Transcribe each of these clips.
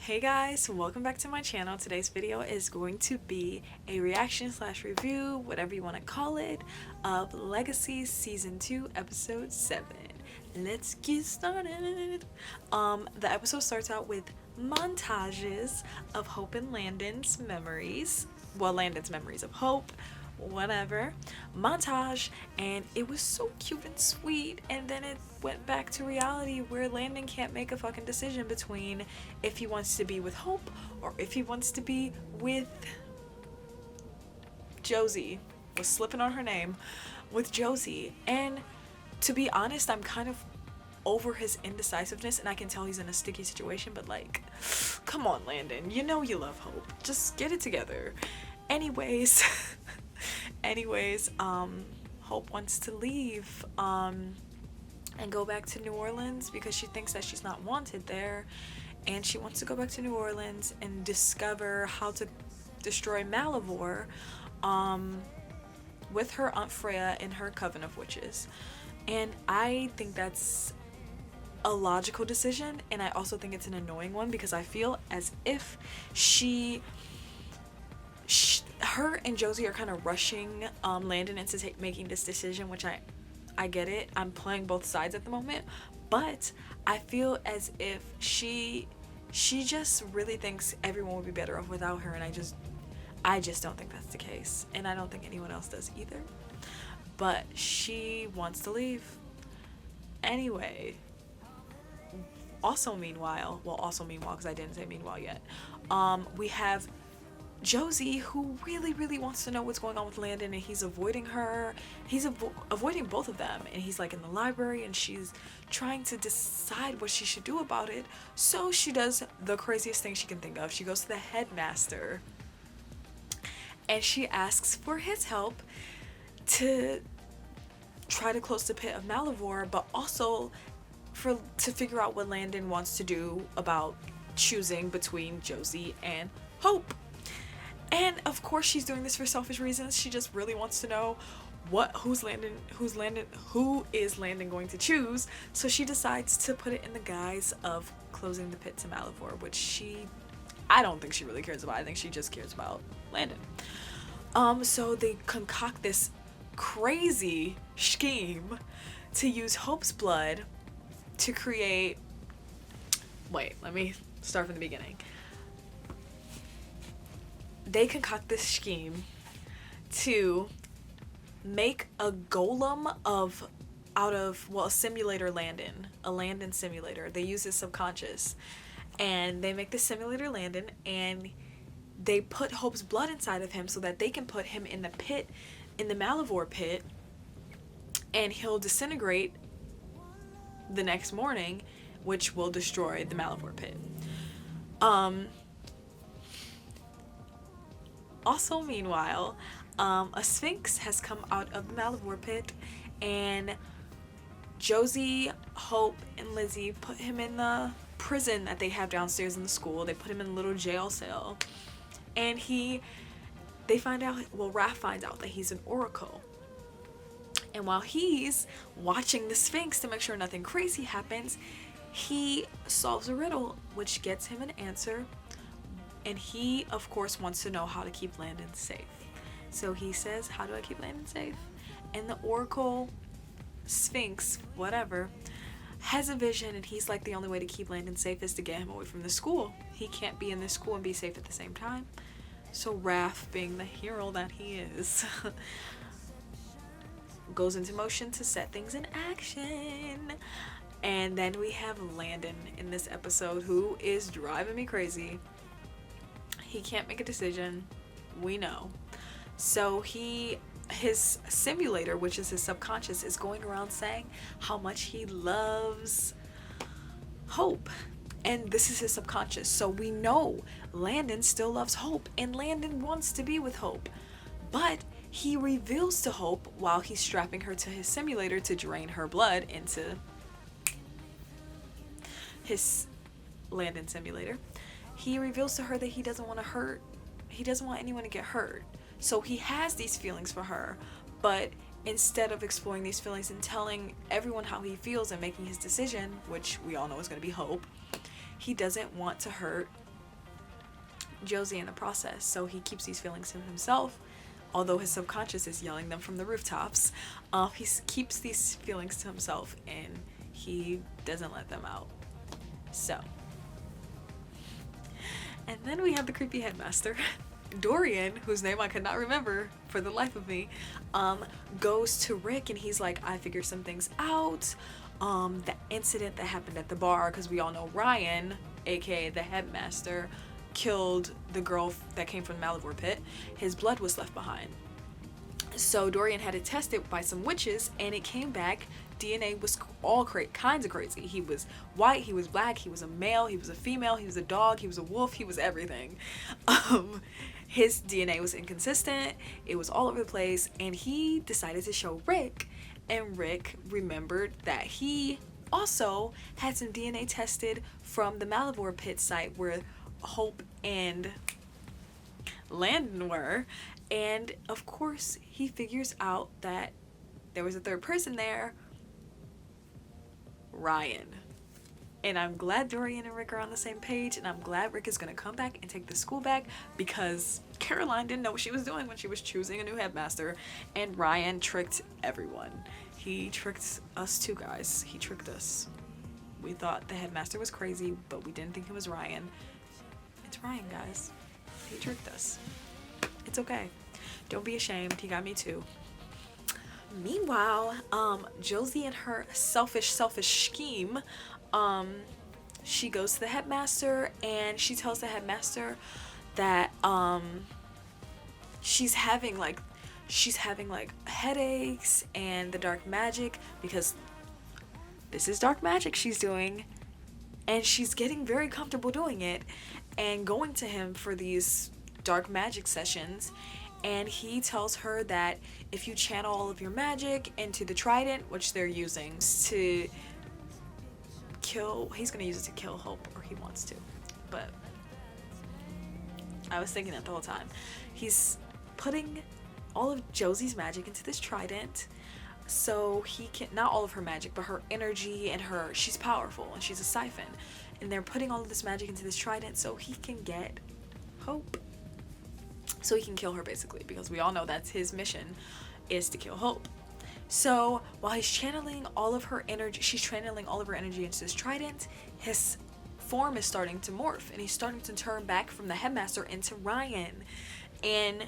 Hey guys, welcome back to my channel. Today's video is going to be a reaction slash review, whatever you want to call it, of Legacies Season 2, Episode 7. Let's get started. The episode starts out with montages of Hope and Landon's memories. Well, Landon's memories of Hope, whatever. Montage, and it was so cute and sweet, and then it went back to reality where Landon can't make a fucking decision between if he wants to be with Hope or if he wants to be with Josie. Was slipping on her name. With Josie. And to be honest, I'm kind of over his indecisiveness, and I can tell he's in a sticky situation, but like, come on, Landon, you know you love Hope. Just get it together. Anyways, Hope wants to leave and go back to New Orleans because she thinks that she's not wanted there, and she wants to go back to New Orleans and discover how to destroy Malivore with her Aunt Freya and her coven of witches. And I think that's a logical decision, and I also think it's an annoying one because I feel as if her and Josie are kind of rushing Landon into making this decision, which I get it. I'm playing both sides at the moment, but I feel as if she just really thinks everyone would be better off without her, and I just don't think that's the case, and I don't think anyone else does either. But she wants to leave anyway. Also meanwhile, because I didn't say meanwhile yet, we have Josie, who really wants to know what's going on with Landon, and he's avoiding her. He's avoiding both of them, and he's like in the library, and she's trying to decide what she should do about it. So she does the craziest thing she can think of. She goes to the headmaster, and she asks for his help to try to close the pit of Malivore, but also to figure out what Landon wants to do about choosing between Josie and Hope. And of course she's doing this for selfish reasons. She just really wants to know who is Landon going to choose. So she decides to put it in the guise of closing the pit to Malivore, which I don't think she really cares about. I think she just cares about Landon. So they concoct this crazy scheme to use Hope's blood to create. Wait, let me start from the beginning. They concoct this scheme to make a golem out of a simulator Landon, a Landon simulator. They use his subconscious, and they make the simulator Landon, and they put Hope's blood inside of him so that they can put him in the pit, in the Malivore pit, and he'll disintegrate the next morning, which will destroy the Malivore pit. Also, meanwhile, a Sphinx has come out of the Malivore pit, and Josie, Hope, and Lizzie put him in the prison that they have downstairs in the school. They put him in a little jail cell, and Raph finds out that he's an oracle. And while he's watching the Sphinx to make sure nothing crazy happens, he solves a riddle, which gets him an answer. And he, of course, wants to know how to keep Landon safe. So he says, how do I keep Landon safe? And the Oracle, Sphinx, whatever, has a vision, and he's like, the only way to keep Landon safe is to get him away from the school. He can't be in this school and be safe at the same time. So Raph, being the hero that he is, goes into motion to set things in action. And then we have Landon in this episode, who is driving me crazy. He can't make a decision, we know. So his simulator, which is his subconscious, is going around saying how much he loves Hope. And this is his subconscious. So we know Landon still loves Hope, and Landon wants to be with Hope. But he reveals to Hope, while he's strapping her to his simulator to drain her blood into his Landon simulator, he reveals to her that he doesn't want anyone to get hurt. So he has these feelings for her, but instead of exploring these feelings and telling everyone how he feels and making his decision, which we all know is going to be Hope, he doesn't want to hurt Josie in the process. So he keeps these feelings to himself, although his subconscious is yelling them from the rooftops. Keeps these feelings to himself, and he doesn't let them out. So, and then we have the creepy headmaster. Dorian, whose name I could not remember for the life of me, goes to Rick and he's like, I figured some things out. The incident that happened at the bar, because we all know Ryan, aka the headmaster, killed the girl that came from the Malivore pit. His blood was left behind. So Dorian had it tested by some witches, and it came back. DNA was all kinds of crazy. He was white, he was black, he was a male, he was a female, he was a dog, he was a wolf, he was everything. His DNA was inconsistent, it was all over the place, and he decided to show Rick, and Rick remembered that he also had some DNA tested from the Malivore pit site where Hope and Landon were, and of course he figures out that there was a third person there, Ryan. And I'm glad Dorian and Rick are on the same page, and I'm glad Rick is going to come back and take the school back, because Caroline didn't know what she was doing when she was choosing a new headmaster, and Ryan tricked everyone. He tricked us too, guys. He tricked us. We thought the headmaster was crazy, but we didn't think it was Ryan. It's Ryan, guys. He tricked us. It's okay. Don't be ashamed. He got me too. Meanwhile, Josie and her selfish scheme, she goes to the headmaster and she tells the headmaster that she's having like headaches and the dark magic, because this is dark magic she's doing, and she's getting very comfortable doing it and going to him for these dark magic sessions. And he tells her that if you channel all of your magic into the trident, which they're using to kill, he's going to use it to kill Hope, or he wants to. But I was thinking that the whole time. He's putting all of Josie's magic into this trident so he can, not all of her magic, but her energy and her, she's powerful and she's a siphon. And they're putting all of this magic into this trident so he can get Hope. So he can kill her, basically, because we all know that's his mission, is to kill Hope. So while he's channeling all of her energy, she's channeling all of her energy into this trident, his form is starting to morph, and he's starting to turn back from the headmaster into Ryan. And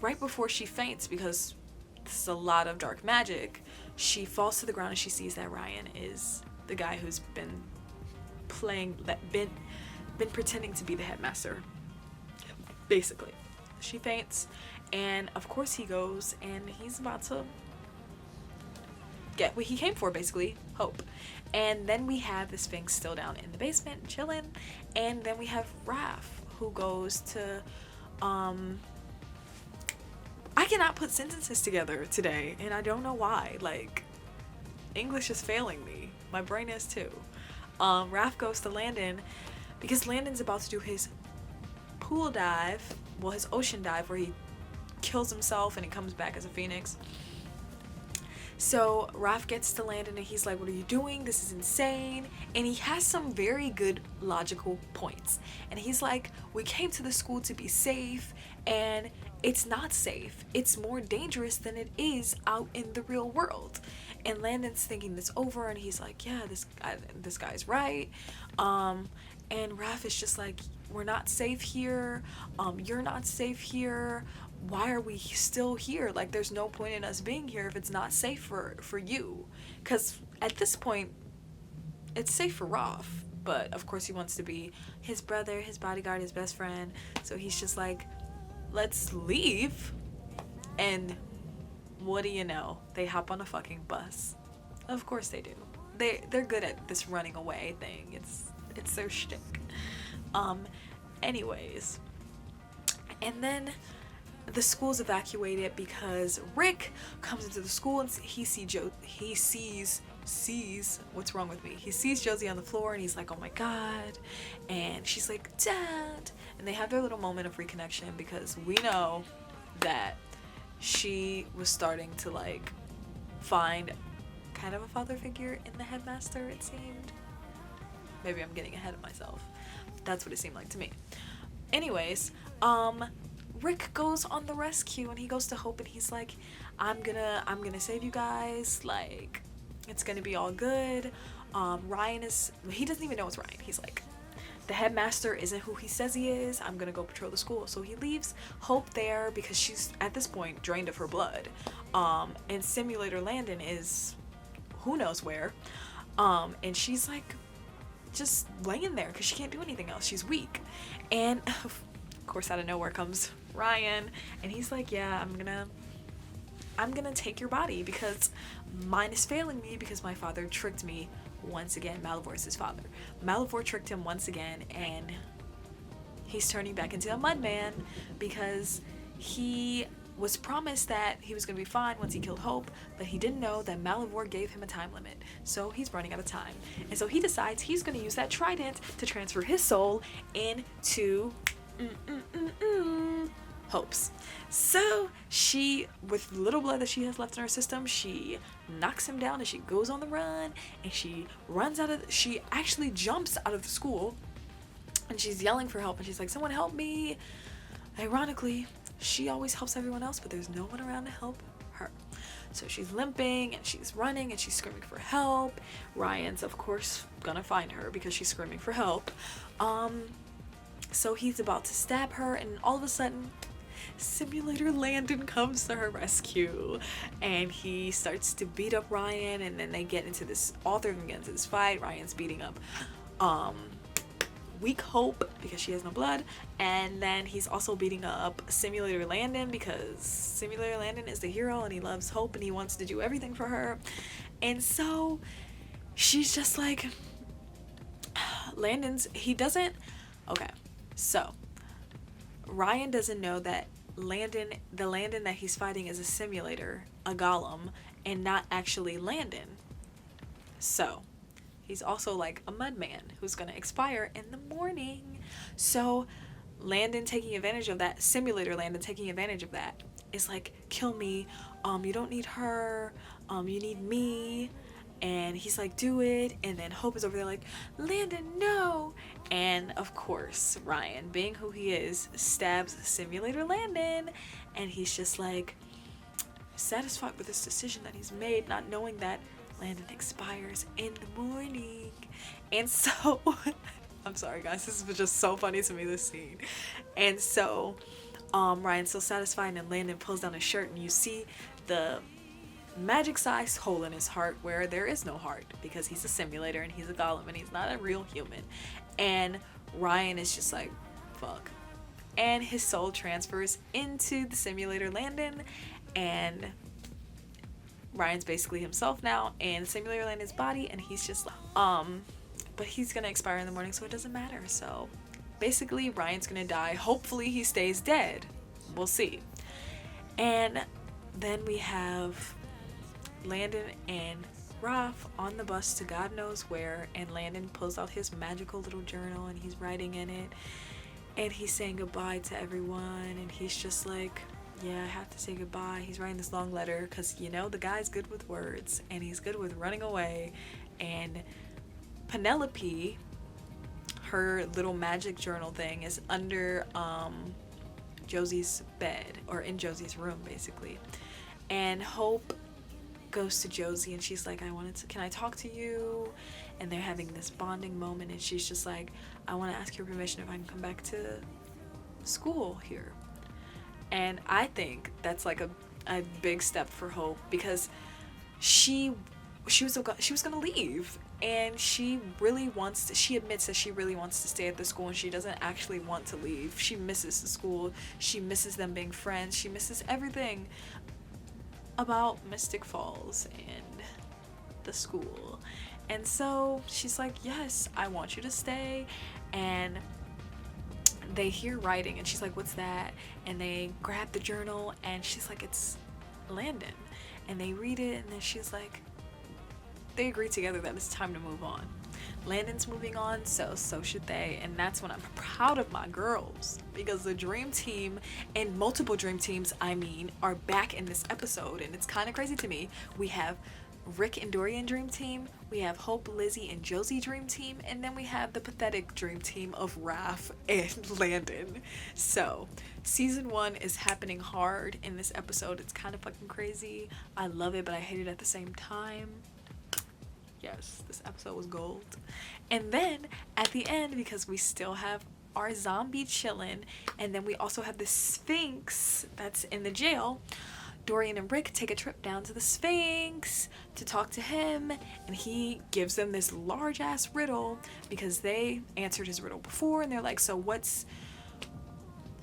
right before she faints, because this is a lot of dark magic, she falls to the ground and she sees that Ryan is the guy who's been pretending to be the headmaster. Basically, she faints, and of course he goes and he's about to get what he came for, basically, Hope. And then we have the Sphinx still down in the basement chilling, and then we have Raph, who goes to I cannot put sentences together today, and I don't know why. Like, English is failing me. My brain is too. Raph goes to Landon because Landon's about to do his pool dive, well, his ocean dive, where he kills himself and he comes back as a phoenix. So Raph gets to Landon and he's like, what are you doing? This is insane. And he has some very good logical points. And he's like, we came to the school to be safe, and it's not safe. It's more dangerous than it is out in the real world. And Landon's thinking this over, and he's like, yeah, this guy's right. And Raph is just like, we're not safe here. You're not safe here. Why are we still here? Like, there's no point in us being here if it's not safe for you. Because at this point, it's safe for Raph. But of course he wants to be his brother, his bodyguard, his best friend. So he's just like, let's leave. And what do you know? They hop on a fucking bus. Of course they do. They're good at this running away thing. It's their shtick. Anyways, and then the school's evacuated because Rick comes into the school and he sees what's wrong with me. He sees Josie on the floor and he's like, oh my god. And she's like, Dad. And they have their little moment of reconnection, because we know that she was starting to like find kind of a father figure in the headmaster, it seemed. Maybe I'm getting ahead of myself. That's what it seemed like to me. Anyways, Rick goes on the rescue and he goes to Hope and he's like, I'm gonna save you guys, like it's gonna be all good. Ryan is, he doesn't even know it's Ryan. He's like, the headmaster isn't who he says he is. I'm gonna go patrol the school. So he leaves Hope there because she's at this point drained of her blood. And Simulator Landon is who knows where. And she's like just laying there because she can't do anything else. She's weak. And of course out of nowhere comes Ryan and he's like, yeah, I'm gonna take your body because mine is failing me because my father tricked me once again. Malivore is his father. Malivore tricked him once again and he's turning back into a mudman because he was promised that he was going to be fine once he killed Hope, but he didn't know that Malivore gave him a time limit. So he's running out of time. And so he decides he's going to use that trident to transfer his soul into Hope's. So she, with the little blood that she has left in her system, she knocks him down and she goes on the run and she runs out of, she actually jumps out of the school and she's yelling for help and she's like, someone help me. Ironically, she always helps everyone else, but there's no one around to help her. So she's limping and she's running and she's screaming for help. Ryan's of course gonna find her because she's screaming for help. So he's about to stab her and all of a sudden Simulator Landon comes to her rescue and he starts to beat up Ryan and then they get into this, all three of them get into this fight. Ryan's beating up weak Hope because she has no blood, and then he's also beating up Simulator Landon because Simulator Landon is the hero and he loves Hope and he wants to do everything for her. And so she's just like, okay, so Ryan doesn't know that the Landon that he's fighting is a simulator, a golem, and not actually Landon. So he's also like a mudman who's gonna expire in the morning. So Landon taking advantage of that, Simulator Landon taking advantage of that, is like, kill me, you don't need her, you need me. And he's like, do it. And then Hope is over there like, Landon, no. And of course Ryan, being who he is, stabs Simulator Landon and he's just like satisfied with this decision that he's made, not knowing that Landon expires in the morning. And so I'm sorry guys, this was just so funny to me, this scene. And so Ryan's so satisfied and Landon pulls down his shirt and you see the magic-sized hole in his heart where there is no heart because he's a simulator and he's a golem and he's not a real human. And Ryan is just like, fuck. And his soul transfers into the Simulator Landon and Ryan's basically himself now and Simulator Landon's body, and he's just but he's gonna expire in the morning, so it doesn't matter. So basically Ryan's gonna die. Hopefully he stays dead, we'll see. And then we have Landon and Raph on the bus to God knows where, and Landon pulls out his magical little journal and he's writing in it and he's saying goodbye to everyone and he's just like, yeah, I have to say goodbye. He's writing this long letter because, you know, the guy's good with words and he's good with running away. And Penelope, her little magic journal thing is under Josie's bed, or in Josie's room basically. And Hope goes to Josie and she's like, can I talk to you? And they're having this bonding moment and she's just like, I want to ask your permission if I can come back to school here. And I think that's like a big step for Hope because she was gonna leave and she admits that she really wants to stay at the school and she doesn't actually want to leave. She misses the school, she misses them being friends, she misses everything about Mystic Falls and the school. And so she's like, yes, I want you to stay. And they hear writing and she's like, what's that? And they grab the journal and she's like, it's Landon. And they read it and then she's like, they agree together that it's time to move on. Landon's moving on, so should they. And that's when I'm proud of my girls because the dream team and multiple dream teams, are back in this episode. And it's kind of crazy to me. We have Rick and Dorian dream team, we have Hope, Lizzie, and Josie dream team, and then we have the pathetic dream team of Raph and Landon. So season 1 is happening hard in this episode. It's kind of fucking crazy. I love it, but I hate it at the same time. Yes, this episode was gold. And then at the end, because we still have our zombie chilling, and then we also have the Sphinx that's in the jail, Dorian and Rick take a trip down to the Sphinx to talk to him, and he gives them this large ass riddle because they answered his riddle before, and they're like, so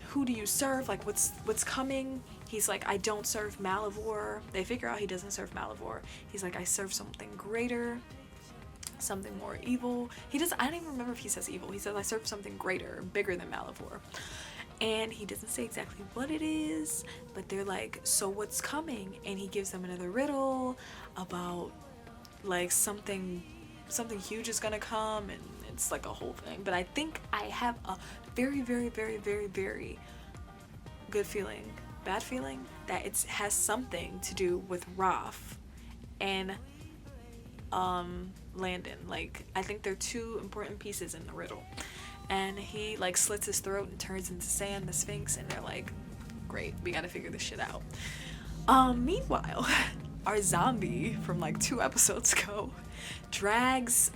who do you serve? Like, what's coming? He's like, I don't serve Malivore. They figure out he doesn't serve Malivore. He's like, I serve something greater, something more evil. I don't even remember if he says evil. He says, I serve something greater, bigger than Malivore. And he doesn't say exactly what it is, but they're like, so what's coming? And he gives them another riddle about like something huge is gonna come, and it's like a whole thing. But I think I have a very, very, very, very, very good feeling, bad feeling, that it has something to do with Raph and Landon. Like, I think they're two important pieces in the riddle. And he like slits his throat and turns into sand, the Sphinx, and they're like, great, we gotta figure this shit out. Meanwhile, our zombie from like 2 episodes ago drags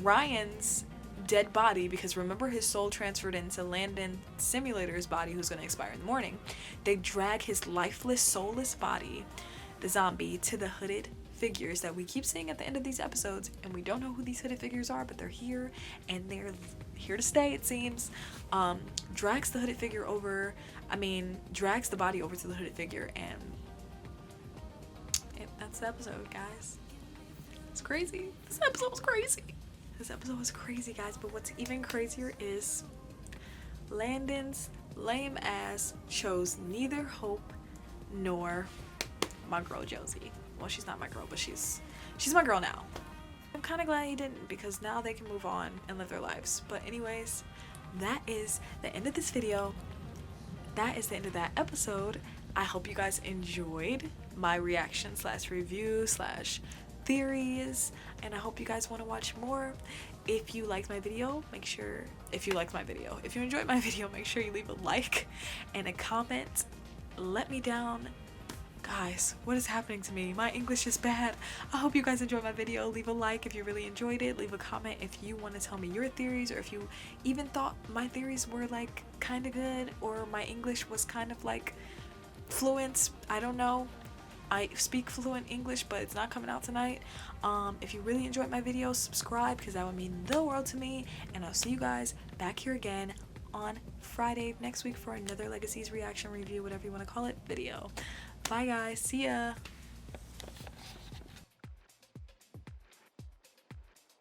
Ryan's dead body, because remember, his soul transferred into Landon Simulator's body, who's gonna expire in the morning. They drag his lifeless, soulless body, the zombie, to the hooded figures that we keep seeing at the end of these episodes, and we don't know who these hooded figures are, but they're here and they're here to stay, it seems. Drags the hooded figure over, drags the body over to the hooded figure, and that's the episode, guys. It's crazy. This episode was crazy, guys. But what's even crazier is Landon's lame ass chose neither Hope nor my girl Josie. Well, she's not my girl, but she's my girl now. I'm kind of glad he didn't, because now they can move on and live their lives. But anyways, that is the end of this video. That is the end of that episode. I hope you guys enjoyed my reaction / review / theories, and I hope you guys want to watch more. If you liked my video, if you enjoyed my video, make sure you leave a like and a comment. Let me down. Guys, what is happening to me? My English is bad. I hope you guys enjoyed my video. Leave a like if you really enjoyed it. Leave a comment if you want to tell me your theories, or if you even thought my theories were like kind of good, or my English was kind of like fluent. I don't know. I speak fluent English, but it's not coming out tonight. If you really enjoyed my video, subscribe, because that would mean the world to me. And I'll see you guys back here again on Friday next week for another Legacies reaction review, whatever you want to call it, video. Bye guys, see ya.